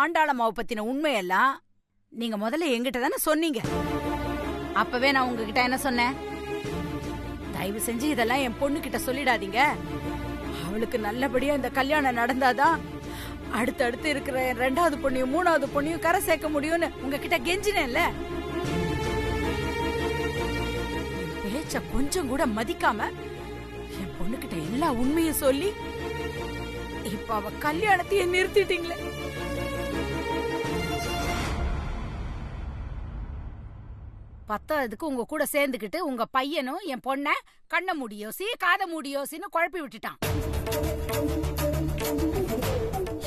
ஆண்டாளம்மாவை பத்தின உண்மையெல்லாம் நீங்க முதல்ல என்கிட்ட தானே சொன்னீங்க. அப்பவே நான் உங்ககிட்ட என்ன சொன்னேன்? தயவு செஞ்சு இதெல்லாம் என் பொண்ணு கிட்ட சொல்லிடாதீங்க. அவளுக்கு நல்லபடியா இந்த கல்யாணம் நடந்தாதான் அடுத்தடுத்து இருக்கிற என் 2வது பொண்ணையும் 3வது பொண்ணையும் கரை சேர்க்க முடியும்னு உங்ககிட்ட கெஞ்சினேன்ல. பேச்ச கொஞ்சம் கூட மதிக்காம என் பொண்ணு கிட்ட எல்லா உண்மையும் சொல்லி இப்ப அவ கல்யாணத்தையே நிறுத்திட்டீங்களே. பத்தாவதுக்கு உங்க கூட சேர்ந்துக்கிட்டு உங்க பையனும் என் பொண்ண கண்ண முடியோசி காத முடியோசின்னு குழப்பி விட்டுட்டான்.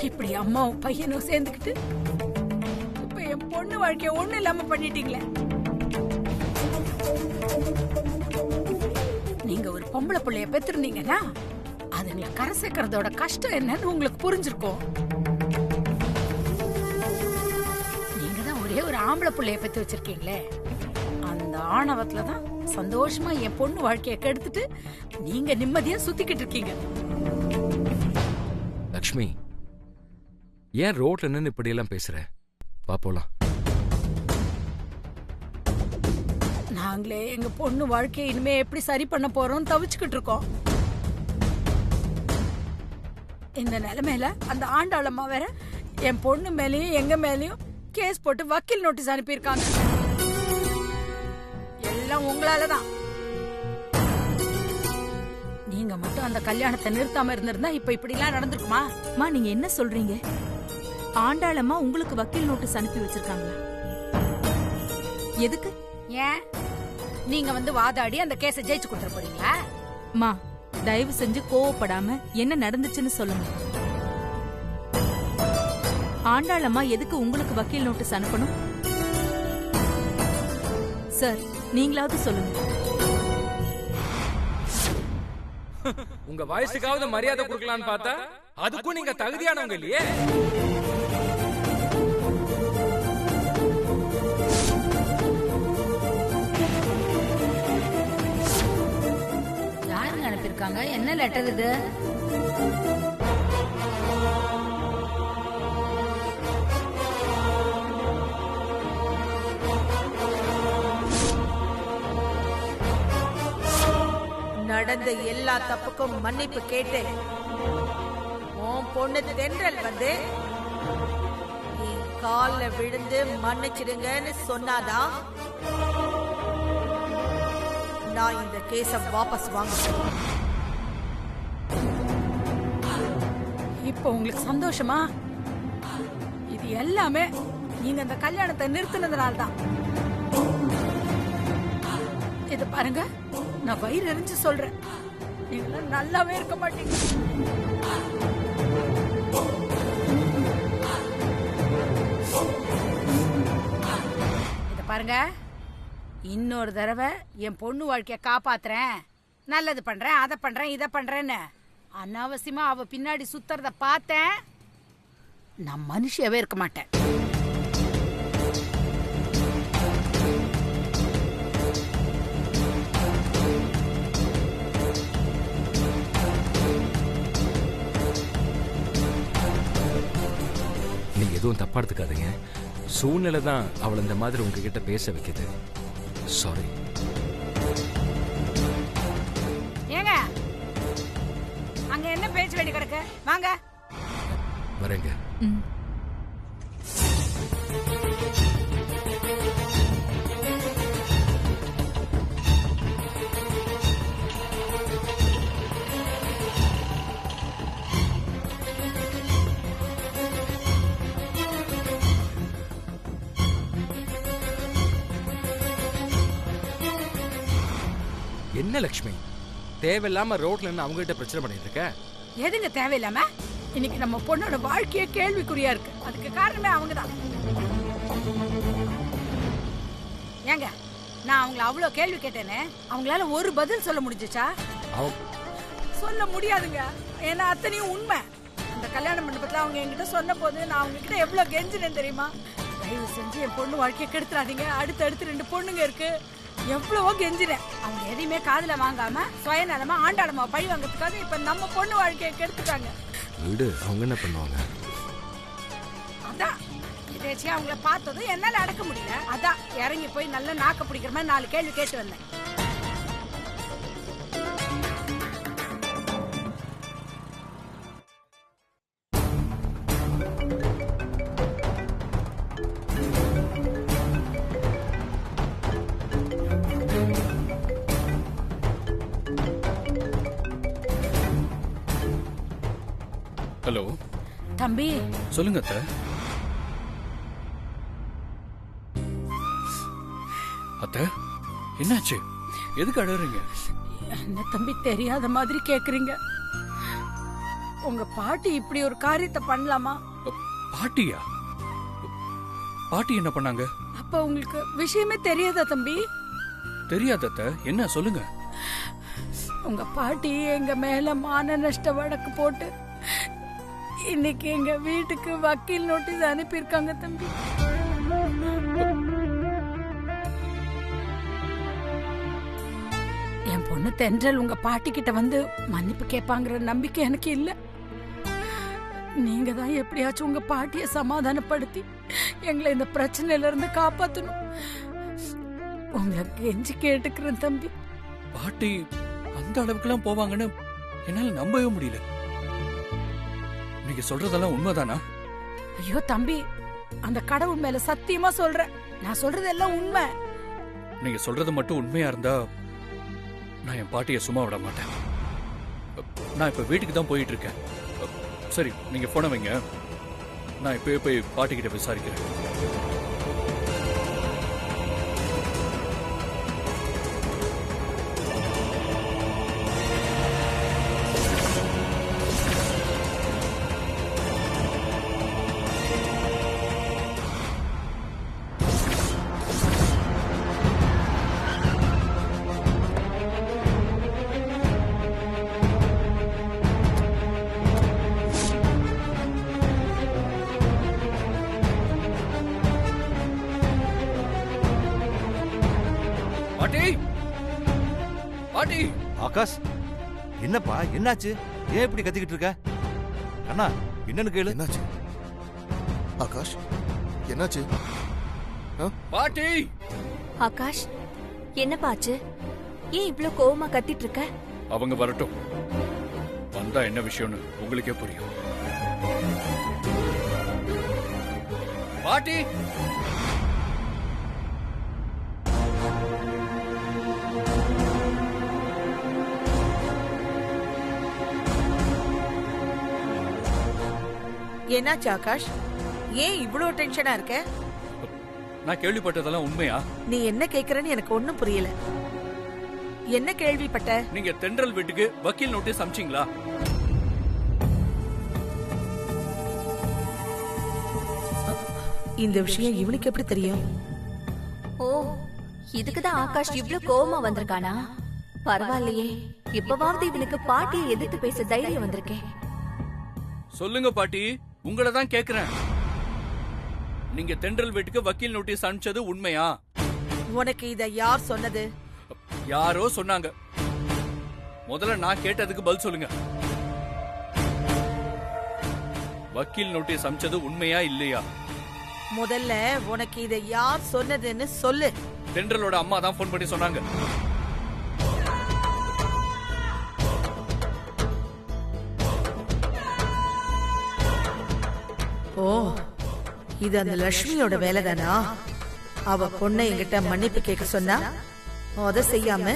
இப்படி அம்மாவும் பையனும் சேர்ந்துக்கிட்டு இப்ப என் பொண்ணு வாழ்க்கைய ஒண்ணு இல்லாம பண்ணிட்டீங்களே. நீங்க ஒரு பொம்பளை பிள்ளைய பெற்றிருந்தீங்கன்னா அதுங்களை கரை சேர்க்கறதோட கஷ்டம் என்னன்னு உங்களுக்கு புரிஞ்சிருக்கும். நீங்க தான் ஒரே ஒரு ஆம்பளை பிள்ளைய பெத்து வச்சிருக்கீங்களே. அந்த ஆணவத்துலதான் சந்தோஷமா என் பொண்ணு வாழ்க்கைய கெடுத்துட்டு நீங்க நிம்மதியா சுத்திக்கிட்டு இருக்கீங்க. லக்ஷ்மி, ஏன் ரோட்ல நின்னு இப்படி எல்லாம் பேசுற? பாப்போலாம். நாங்களே எங்க பொண்ணு வாழ்க்கைய இனிமே எப்படி சரி பண்ண போறோம் தவிச்சுக்கிட்டு இருக்கோம். இந்த நிலைமையில அந்த ஆண்டாளம்மா வேற என் பொண்ணு மேலயும் எங்க மேலயும் கேஸ் போட்டு வக்கீல் நோட்டீஸ் அனுப்பியிருக்காங்க. எல்லாம் உங்களாலதான். நீங்க மட்டும் அந்த கல்யாணத்தை நிறுத்தாம இருந்திருந்தா இப்ப இப்படி எல்லாம் நடந்திருக்குமா? அம்மா, நீங்க என்ன சொல்றீங்க? ஆண்டாளம்மா உங்களுக்கு வக்கீல் நோட்டீஸ் அனுப்பி வச்சிருக்காங்களா? எதுக்கு? ஏன் நீங்க வந்து வாதாடி அந்த கேஸை ஜெயிச்சு கொடுத்துட போறீங்களா? அம்மா, தயவு செஞ்சு கோவப்படாம என்ன நடந்துச்சுன்னு சொல்லுங்க. ஆண்டாளம்மா எதுக்கு உங்களுக்கு வக்கீல் நோட்டீஸ் அனுப்பணும்? சார், நீங்களாவது சொல்லுங்க. உங்க வயசுக்காவது மரியாதை கொடுக்கலான்னு பார்த்தா அதுக்கும் நீங்க தகுதியானவங்க இல்லையே. யாருங்க அனுப்பியிருக்காங்க? என்ன லெட்டர் இது? நடந்த எல்லா தப்புக்கும் மன்னிப்பு கேட்டு உன் பொண்ணு தென்றல் வந்து நீ கால்ல விழுந்து மன்னிச்சிடுங்கன்னு சொன்னாதான் நான் இந்த கேஸ வாபஸ் வாங்குறேன். இப்ப உங்களுக்கு சந்தோஷமா? இது எல்லாமே நீங்க அந்த கல்யாணத்தை நிறுத்தினதுனால்தான். இது பாருங்க, நான் வயிறு எரிஞ்சு சொல்றேன், நீங்க நல்லாவே இருக்க மாட்டீங்க. இத பாருங்க, இன்னொரு தடவை என் பொண்ணு வாழ்க்கைய காப்பாத்துறேன், நல்லது பண்றேன், அதை பண்றேன், இதை பண்றேன்னு அனாவசியமா அவ பின்னாடி சுத்துறத பார்த்தேன், நான் மனுஷியாவே இருக்க மாட்டேன். நீங்க எதுவும் தப்பா எடுத்துக்காதீங்க. சூழ்நிலை தான் அவளை இந்த மாதிரி உங்ககிட்ட பேச வைக்குது. சாரி. ஏங்க, அங்க என்ன பேச்சு வேண்டி கிடக்கு? வாங்க. வரேங்க. என்ன லக்ஷ்மி, தேவையில்லாம ரோட்ல இருந்து அவங்க கிட்ட பிரச்சனை பண்ணிட்டு இருக்க? எதுங்க தேவையில்லாம? இன்னைக்கு நம்ம பொண்ணோட வாழ்க்கையே கேள்விக்குறியா இருக்கு. அதுக்கு காரணமே அவங்கதான். ஏங்க, நான் அவங்கள அவ்வளவு கேள்வி கேட்டேனே, அவங்களால ஒரு பதில் சொல்ல முடிஞ்சுச்சா? சொல்ல முடியாதுங்க. ஏன்னா அத்தனையும் உண்மை. அந்த கல்யாண மண்டபத்துல அவங்க என்கிட்ட சொன்ன போது நான் அவங்க கிட்ட எவ்வளவு கெஞ்சினேன் தெரியுமா? தயவு செஞ்சு என் பொண்ணு வாழ்க்கையை கெடுத்துறாதீங்க, அடுத்து 2 பொண்ணுங்க இருக்கு, எவ்வளவோ கெஞ்சினேன். அவங்க எதையுமே காதுல வாங்காம சுயநலமா ஆண்டாளமா பழி வாங்கறதுக்காக இப்ப நம்ம பொண்ணு வாழ்க்கையை கெடுத்துட்டாங்க. வீடு அவங்க என்ன பண்ணுவாங்க? அதான் இதேச்சியா அவங்கள பார்த்ததும் என்னால அடக்க முடியல. அதான் இறங்கி போய் நல்லா நாக்க பிடிக்கிற மாதிரி 4 கேள்வி கேட்டு வந்தேன். ஹலோ தம்பி, சொல்லுங்க அத்தை. அத்தை என்னாச்சு? எதுக்கு அழறீங்க? என்ன தம்பி தெரியாத மாதிரி கேக்குறீங்க? உங்க பாட்டி இப்படி ஒரு காரியத்தை பண்ணலாமா? பாட்டியா? பாட்டி என்ன பண்ணாங்க? அப்ப உங்களுக்கு விஷயமே தெரியாதா தம்பி? தெரியாது அத்தை, என்ன சொல்லுங்க. உங்க பாட்டி எங்க மேல மான நஷ்ட வழக்கு போட்டு இன்னைக்கு எங்க வீட்டுக்கு வக்கீல் நோட்டீஸ் அனுப்பியிருக்காங்க தம்பி. என் பொண்ணு தென்றல் உங்க பாட்டி கிட்ட வந்து மன்னிப்பு கேட்பாங்கிற நம்பிக்கை எனக்கு இல்ல. நீங்க தான் எப்படியாச்சும் உங்க பாட்டிய சமாதானப்படுத்தி எங்களை இந்த பிரச்சனையில இருந்து காப்பாத்தணும். உங்களை கெஞ்சி கேட்டுக்கிறேன் தம்பி. பாட்டி அந்த அளவுக்குலாம் போவாங்கன்னு என்னால நம்பவே முடியல. நீங்க சொல்றதெல்லாம் உண்மைதானா? ஐயோ தம்பி, அந்த கடவுள் மேல சத்தியமா சொல்றேன், நான் சொல்றது எல்லாம் உண்மை. நீங்க சொல்றது மட்டும் உண்மையா இருந்தா நான் என் பாட்டியை சும்மா விட மாட்டேன். நான் இப்ப வீட்டுக்கு தான் போயிட்டு இருக்கேன். சரி, நீங்க போன வைங்க, நான் இப்பவே போய் பாட்டிக்கிட்ட விசாரிக்கிறேன். பாட்டி, பாட்டி. ஆகாஷ், என்னப்பா என்னாச்சு? ஏன் இப்படி கத்திக்கிட்டு இருக்க? அண்ணா என்னன்னு கேளு. என்னாச்சு ஆகாஷ்? என்னாச்சு? பாட்டி. ஆகாஷ், என்னப்பா ஆச்சு? ஏன் இவ்ளோ கோவமா கத்திட்டு இருக்க? அவங்க வரட்டும், வந்தா என்ன விஷயம்னு உங்களுக்கே புரியும். பாட்டி. என்னாச்சு ஆகாஷ்? ஏன் இவ்ளோ டென்ஷனா இருக்க? நான் கேள்விப்பட்டதெல்லாம் உண்மையா? நீ என்ன கேக்குறன்னு எனக்கு ஒண்ணும் புரியல. என்ன கேள்விப்பட்ட? நீங்க தென்றல் வீட்டுக்கு வக்கீல் நோட்டீஸ் அனுப்பிச்சீங்களா? இந்த விஷயம் இவனுக்கு எப்படி தெரியும்? ஓ, இதுக்குதான் ஆகாஷ் இவ்ளோ கோவமா வந்திருக்கானா? பரவாயில்லையே, இப்பவாவது இவனுக்கு பாட்டியை எதிர்த்து பேச தைரியம் வந்திருக்கேன். சொல்லுங்க பாட்டி, உங்களை தான் கேக்குறேன். நீங்க தென்றல் வீட்டுக்கு வக்கீல் நோட்டீஸ் அனுப்பிச்சது உண்மையா? உனக்கு இத யார் சொன்னது? யாரோ சொன்னாங்க. முதல்ல நான் கேட்டதுக்கு பதில் சொல்லுங்க. வக்கீல் நோட்டீஸ் அனுப்பிச்சது உண்மையா இல்லையா? முதல்ல உனக்கு இத யார் சொன்னதுன்னு சொல்லு. தென்றலோட அம்மா தான் போன் பண்ணி சொன்னாங்க. ஓ, இது அந்த லட்சுமியோட வேலைதானா? அவ பொண்ணை என்கிட்ட மன்னிப்பு கேட்க சொன்னா அத செய்யாம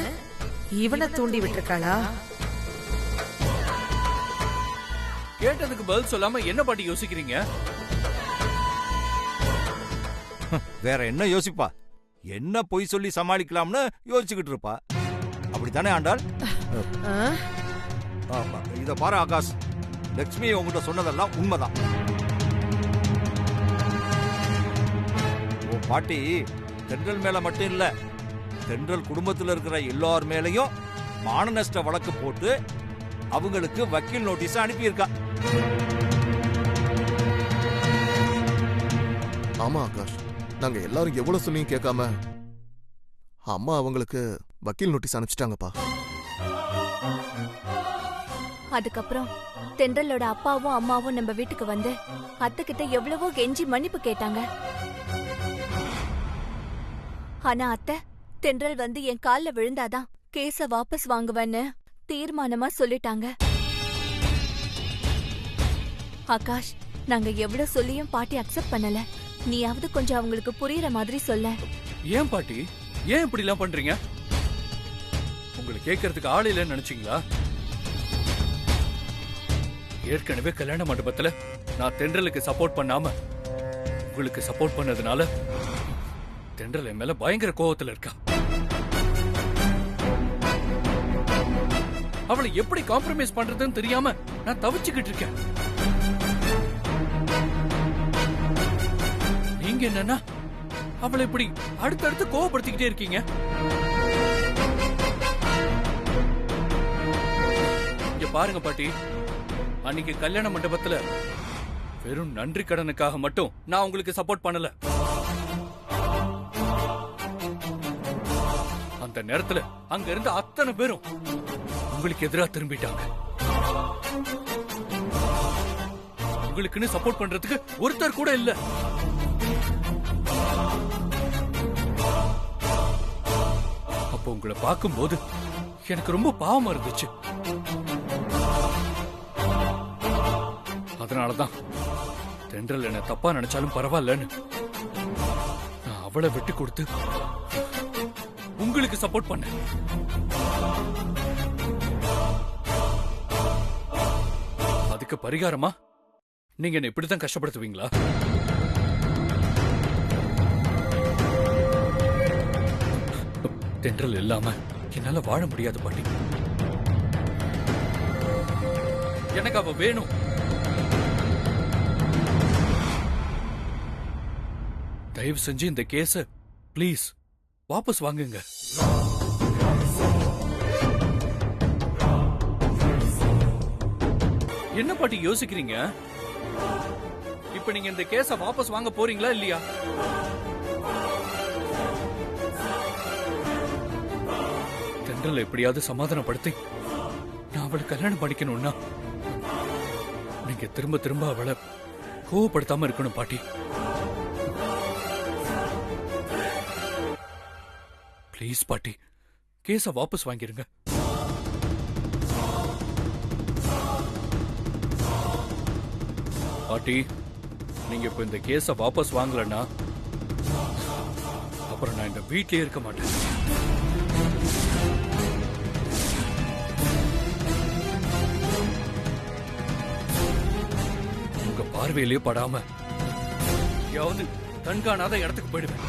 இவனை தூண்டி விட்டுருக்காளா? கேட்டதுக்கு பதில் சொல்லாம என்ன பாட்டி யோசிக்கிறீங்க? வேற என்ன யோசிப்பா? என்ன பொய் சொல்லி சமாளிக்கலாம்னு யோசிச்சுக்கிட்டு இருப்பா. அப்படித்தானே ஆண்டாள்? இத பாரு ஆகாஷ், லட்சுமி உங்ககிட்ட சொன்னதெல்லாம் உண்மைதான். உன் பாட்டி தென்றல் மேல மட்டும் இல்ல, தென்றல் குடும்பத்தில் இருக்கிற எல்லார் மேலையும் மான நஷ்ட வழக்கு போட்டு அவங்களுக்கு வக்கீல் நோட்டீஸ் அனுப்பியிருக்கா. ஆமா ஆகாஷ், நாங்க எல்லாரும் எவ்வளவு சொல்லியும் கேட்காம அம்மா அவங்களுக்கு வக்கீல் நோட்டீஸ் அனுப்பிச்சிட்டாங்கப்பா. அதுக்கப்புறம் தென்றலோட அப்பாவும் அம்மாவும் நம்ம வீட்டுக்கு வந்து அத்தை கிட்ட எவ்வளவோ கெஞ்சி மன்னிப்பு கேட்டாங்க. ஆனா அத்தை தென்றல் வந்து என் கால்ல விழுந்தாதான் கேஸ வாபஸ் வாங்குவேன்னு தீர்மானமா சொல்லிட்டாங்க. ஆகாஷ், நாங்க எவ்வளவு சொல்லியும் பாட்டி அக்செப்ட் பண்ணல. நீயாவது கொஞ்சம் அவங்களுக்கு புரியுற மாதிரி சொல்ல. ஏன் பாட்டி, ஏன் இப்படி எல்லாம் பண்றீங்க? உங்களுக்கு கேட்கறதுக்கு ஆள் இல்லைன்னு நினைச்சீங்களா? ஏற்கனவே கல்யாண மண்டபத்துல நான் தென்றலுக்கு சப்போர்ட் பண்ணாம உங்களுக்கு சப்போர்ட் பண்ணதுனால தென்றல் என் மேல பயங்கர கோவத்துல இருக்கா. அவளை எப்படி காம்ப்ரமைஸ் பண்றதுன்னு தெரியாம நான் தவிச்சுக்கிட்டு இருக்கேன். நீங்க என்னன்னா அவளை இப்படி அடுத்தடுத்து கோவப்படுத்திக்கிட்டே இருக்கீங்க. இங்க பாருங்க பாட்டி, அன்னைக்கு கல்யாண மண்டபத்துல வெறும் நன்றி கடனுக்காக மட்டும் நான் உங்களுக்கு சப்போர்ட் பண்ணல. அந்த நேரத்துல அங்க இருந்த அத்தனை பேரும் உங்களுக்கு எதிரா திரும்பிட்டாங்க. உங்களுக்குன்னு சப்போர்ட் பண்றதுக்கு ஒருத்தர் கூட இல்ல. அப்போ உங்களை பார்க்கும்போது எனக்கு ரொம்ப பாவமா இருந்துச்சு. அதனாலதான் தென்றல் என்ன தப்பா நினைச்சாலும் பரவாயில்லன்னு நான் அவளை விட்டு கொடுத்து உங்களுக்கு சப்போர்ட் பண்ணேன். அதுக்கு பரிகாரமா நீங்க என்ன இப்படித்தான் கஷ்டப்படுத்துவீங்களா? தென்றல் இல்லாம என்னால வாழ முடியாது பாட்டி. எனக்கு அவ வேணும். தயவு செஞ்சு இந்த கேஸ ப்ளீஸ் வாபஸ் வாங்குங்க. என்ன பாட்டி யோசிக்கிறீங்க? இப்ப நீங்க இந்த கேஸ வாபஸ் வாங்க போறீங்களா இல்லையா? தென்றல் எப்படியாவது சமாதானப்படுத்தி நான் அவளை கல்யாணம் பண்ணிக்கணும்னா நீங்க திரும்ப திரும்ப அவளை கோவப்படுத்தாம இருக்கணும் பாட்டி. ப்ளீஸ் பாட்டி, கேஸ வாபஸ் வாங்கிருங்க. பாட்டி, நீங்க இப்ப இந்த கேஸ வாபஸ் வாங்கலன்னா அப்புறம் நான் இந்த வீட்லயே இருக்க மாட்டேன். உங்க பார்வையிலேயே படாம யாவது கண்காணாத இடத்துக்கு போயிடுவேன்.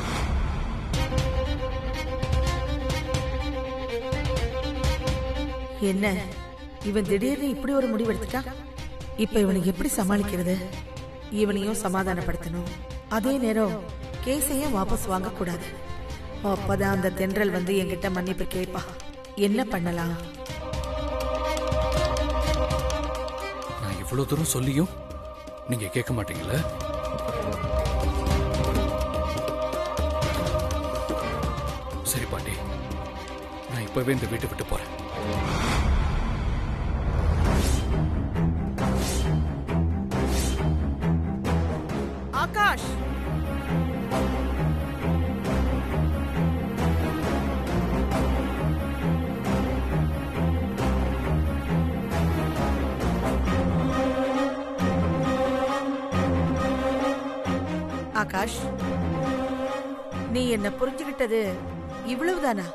என்ன இவன் திடீர்னு இப்படி ஒரு முடிவு எடுத்துட்டான்? இப்ப இவனை எப்படி சமாளிக்கிறது? இவனையும் சமாதானப்படுத்தணும், அதே நேரம் கேஸையும் வாபஸ் வாங்க கூடாது. அப்பதான் அந்த தென்றல் வந்து என்கிட்ட மன்னிப்பு கேட்பா. என்ன பண்ணலாம்? நான் இவ்வளவு தூரம் சொல்லியும் நீங்க கேட்க மாட்டீங்களா? சரி பாட்டி, நான் இப்பவே இந்த வீட்டை விட்டு போறேன். ஆகாஷ், ஆகாஷ், நீ என்ன புரிஞ்சுகிட்டது இவ்வளவுதானா?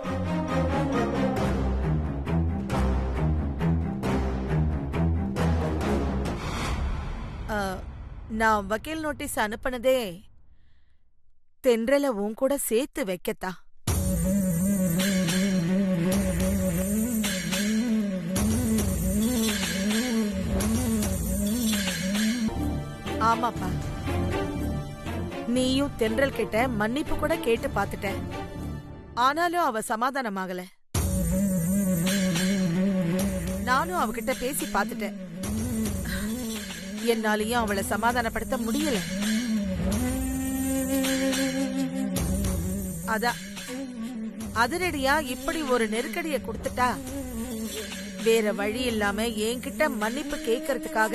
நான் வக்கீல் நோட்டீஸ் அனுப்பினதே தென்றல உன் கூட சேர்த்து வைக்கத்தா. ஆமாப்பா, நீயும் தென்றல் கிட்ட மன்னிப்பு கூட கேட்டு பாத்துட்ட. ஆனாலும் அவ சமாதானமாகல. நானும் அவகிட்ட பேசி பாத்துட்டேன். என்னாலையும் அவளை சமாதானப்படுத்த முடியல. அதான் அதிரடியா இப்படி ஒரு நெருக்கடியை கொடுத்துட்டா வேற வழி இல்லாம என்கிட்ட மன்னிப்பு கேட்கறதுக்காக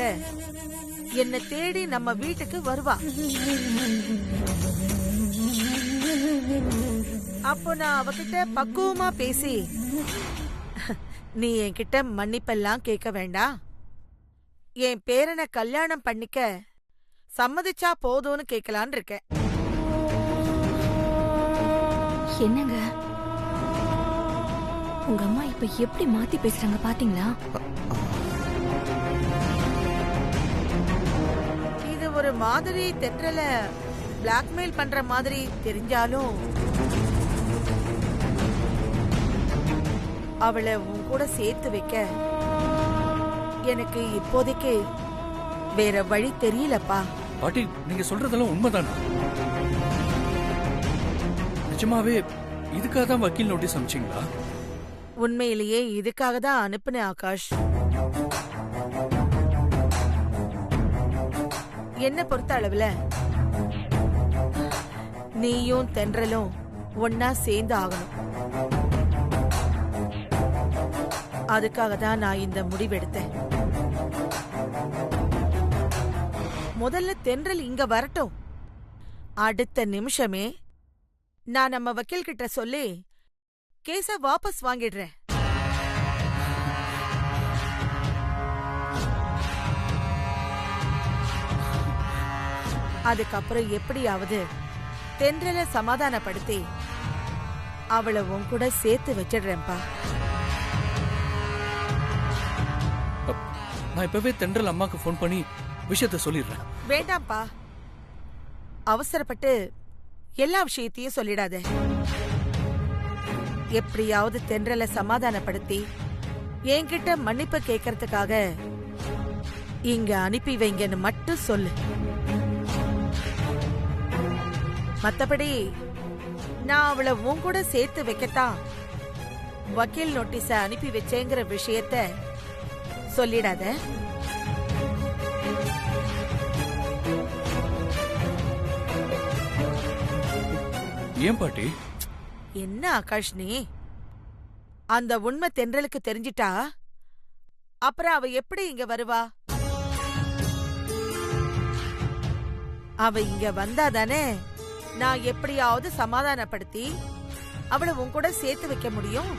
என்னை தேடி நம்ம வீட்டுக்கு வருவா. அப்போ நான் அவகிட்ட பக்குவமா பேசி, நீ என்கிட்ட மன்னிப்பெல்லாம் கேட்க வேண்டாம், என் பேரனை கல்யாணம் பண்ணிக்க சம்மதிச்சா போதும்னு கேட்கலான்னு இருக்கேன். என்னங்க உங்க அம்மா இப்ப எப்படி மாத்தி பேசுறாங்க பாத்தீங்களா? இது ஒரு மாதிரி தென்றல பிளாக்மெயில் பண்ற மாதிரி தெரிஞ்சாலும் அவளை உன் கூட சேர்த்து வைக்க எனக்கு இப்போதைக்கு வேற வழி தெரியலப்பா. பாட்டி நீங்க சொல்றதெல்லாம் உண்மைதானா? நிஜமாவே இதுக்காக தான் வக்கீல் நோட்டீஸ் அனுப்பிச்சிங்களா? உண்மையிலேயே இதுக்காக தான் அனுப்புனேன் ஆகாஷ். என்ன பொறுத்த அளவுல நீயும் தென்றலும் ஒன்னா சேர்ந்து ஆகணும். அதுக்காக தான் நான் இந்த முடிவெடுத்தேன். முதல்ல தென்றல் இங்க வரட்டும். அடுத்த நிமிஷமே நான் நம்ம வக்கீல் கிட்ட சொல்லி கேஸ வாபஸ் வாங்கிடுறேன். அதுக்கப்புறம் எப்படியாவது தென்றலை சமாதானப்படுத்தி அவளை உன் கூட சேர்த்து வச்சிடுறேன்பா. நான் இப்பவே தென்றல் அம்மாக்கு ஃபோன் பண்ணி விஷயத்த சொல்லிடுறேன். வேண்டாம்ப்பா, அவசரப்பட்டு எல்லா விஷயத்தையும் சொல்லிடாத. எப்படியாவது தென்றலை சமாதானப்படுத்தி என்கிட்ட மன்னிப்பு கேட்கறதுக்காக இங்க அனுப்பி வைங்கன்னு மட்டும் சொல்லு. மத்தபடி நான் அவளை உன் கூட சேர்த்து வைக்கத்தான் வக்கீல் நோட்டீஸ அனுப்பி வச்சேங்கிற விஷயத்த சொல்லிடாத. ஏன் பாட்டி? என்ன ஆகாஷ் நீ? அந்த உண்மை தென்றலுக்கு தெரிஞ்சிட்டா அப்புறம் அவ எப்படி இங்க வருவா? அவ இங்க வந்தாதானே நான் எப்படியாவது சமாதானப்படுத்தி அவளை உன் கூட சேர்த்து வைக்க முடியும்.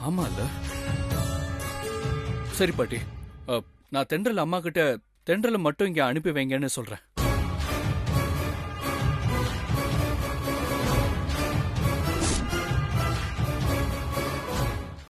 ஆமால. சரி பாட்டி, நான் தென்றல் அம்மா கிட்ட தென்றலை மட்டும் இங்க அனுப்பி வைங்கன்னு சொல்றேன்.